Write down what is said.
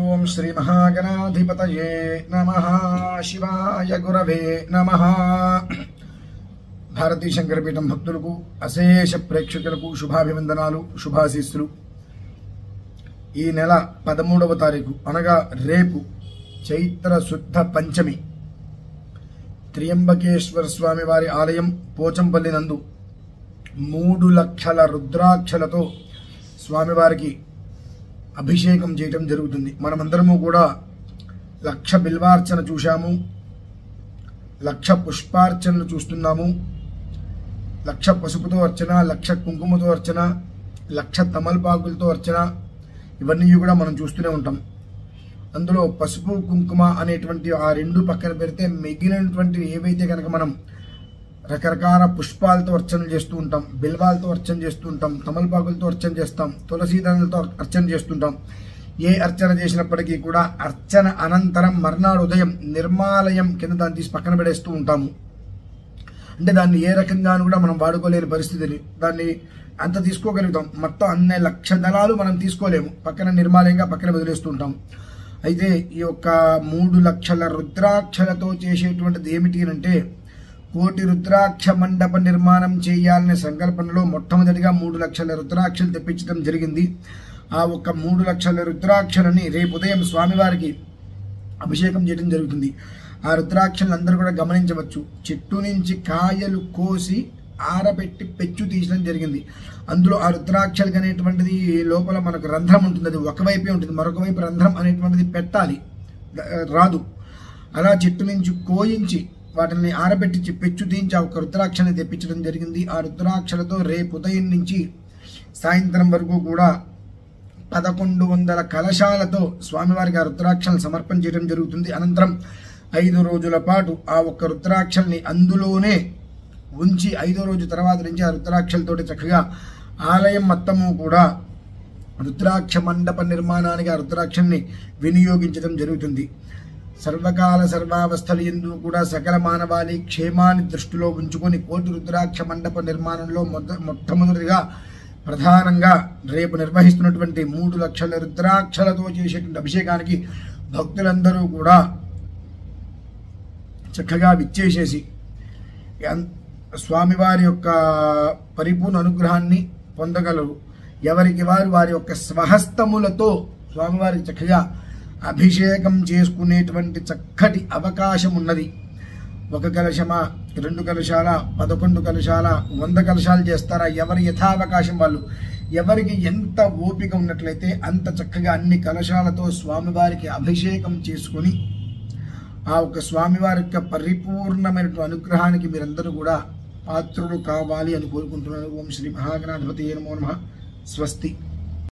ఓం శ్రీ మహాగణాధిపతయే నమః. శివాయ గురవే నమః. భారతీ శంకరపీఠం భక్తులకు అశేష ప్రేక్షకులకు శుభాభివందనాలు, శుభాశీస్సులు. ఈ నెల 13వ తారీఖు అనగా రేపు చైత్ర శుద్ధ పంచమి త్రియంబకేశ్వర స్వామి వారి ఆలయం పోచంపల్లి నందు 3 లక్షల రుద్రాక్షలతో స్వామివారికి అభిషేకం చేయటం జరుగుతుంది. మనమందరము కూడా 1,00,000 బిల్వార్చన చూశాము, 1,00,000 పుష్పార్చనలు చూస్తున్నాము, 1,00,000 పసుపుతో అర్చన, 1,00,000 కుంకుమతో అర్చన, 1,00,000 తమలపాకులతో అర్చన, ఇవన్నీ కూడా మనం చూస్తూనే ఉంటాం. అందులో పసుపు కుంకుమ అనేటువంటి ఆ 2 పక్కన పెడితే మిగిలినటువంటి ఏవైతే కనుక మనం రకరకాల పుష్పాలతో అర్చన చేస్తూ ఉంటాం, బిల్వాలతో అర్చన చేస్తూ ఉంటాం, తమలపాకులతో అర్చన చేస్తాం, తులసీదళాలతో అర్చన చేస్తుంటాం. ఏ అర్చన చేసినప్పటికీ కూడా అర్చన అనంతరం మర్నాడు ఉదయం నిర్మాలయం కింద దాన్ని తీసి పక్కన పెడేస్తూ ఉంటాము. అంటే దాన్ని ఏ రకంగానూ కూడా మనం వాడుకోలేని పరిస్థితిని, దాన్ని అంత తీసుకోగలుగుతాం. మొత్తం అన్ని 1,00,000 దళాలు మనం తీసుకోలేము, పక్కన నిర్మాలయంగా పక్కన వదిలేస్తూ ఉంటాం. అయితే ఈ యొక్క 3 లక్షల రుద్రాక్షలతో చేసేటువంటిది ఏమిటి అంటే, 1 కోటి రుద్రాక్ష మండప నిర్మాణం చేయాలనే సంకల్పనలో మొట్టమొదటిగా 3 లక్షల రుద్రాక్షలు తెప్పించడం జరిగింది. ఆ ఒక్క 3 లక్షల రుద్రాక్షలని రేపు ఉదయం స్వామివారికి అభిషేకం చేయడం జరుగుతుంది. ఆ రుద్రాక్షలను అందరూ కూడా గమనించవచ్చు. చెట్టు నుంచి కాయలు కోసి ఆరబెట్టి పెచ్చు తీయడం జరిగింది. అందులో ఆ రుద్రాక్షలు అనేటువంటిది లోపల మనకు రంధ్రం ఉంటుంది, అది ఒకవైపే ఉంటుంది, మరొక వైపు రంధ్రం అనేటువంటిది పెట్టాలి, రాదు. అలా చెట్టు నుంచి కోయించి వాటిని ఆరబెట్టి పెచ్చు తీయించి ఆ ఒక రుద్రాక్షని తెప్పించడం జరిగింది. ఆ రుద్రాక్షలతో రేపు ఉదయం నుంచి సాయంత్రం వరకు కూడా 1,100 కలశాలతో స్వామివారికి ఆ రుద్రాక్షలను సమర్పణ చేయడం జరుగుతుంది. అనంతరం 5 రోజుల పాటు ఆ ఒక్క రుద్రాక్షల్ని అందులోనే ఉంచి 5వ రోజు తర్వాత నుంచి ఆ రుద్రాక్షలతోటి చక్కగా ఆలయం మొత్తము కూడా రుద్రాక్ష మండప నిర్మాణానికి ఆ రుద్రాక్షల్ని వినియోగించడం జరుగుతుంది. సర్వకాల సర్వావస్థలు ఎందు కూడా సకల మానవాళి క్షేమాన్ని దృష్టిలో ఉంచుకొని 1 కోటి రుద్రాక్ష మండప నిర్మాణంలో మొట్టమొదటిగా ప్రధానంగా రేపు నిర్వహిస్తున్నటువంటి 3 లక్షల రుద్రాక్షలతో చేసేటువంటి అభిషేకానికి భక్తులందరూ కూడా చక్కగా విచ్చేసేసి స్వామివారి యొక్క పరిపూర్ణ అనుగ్రహాన్ని పొందగలరు. ఎవరికి వారు వారి యొక్క స్వహస్తములతో స్వామివారికి చక్కగా అభిషేకం చేసుకునేటువంటి చక్కటి అవకాశం ఉన్నది. 1 కలశమా, 2 కలశాల, 11 కలశాల, 100 కలశాలు చేస్తారా, ఎవరి యథావకాశం వాళ్ళు, ఎవరికి ఎంత ఓపిక ఉన్నట్లయితే అంత చక్కగా అన్ని కలశాలతో స్వామివారికి అభిషేకం చేసుకుని ఆ ఒక స్వామివారి యొక్క పరిపూర్ణమైన అనుగ్రహానికి మీరందరూ కూడా పాత్రులు కావాలి అని కోరుకుంటున్నాను. ఓం శ్రీ మహాగణాధిపతయే నమో నమః. స్వస్తి.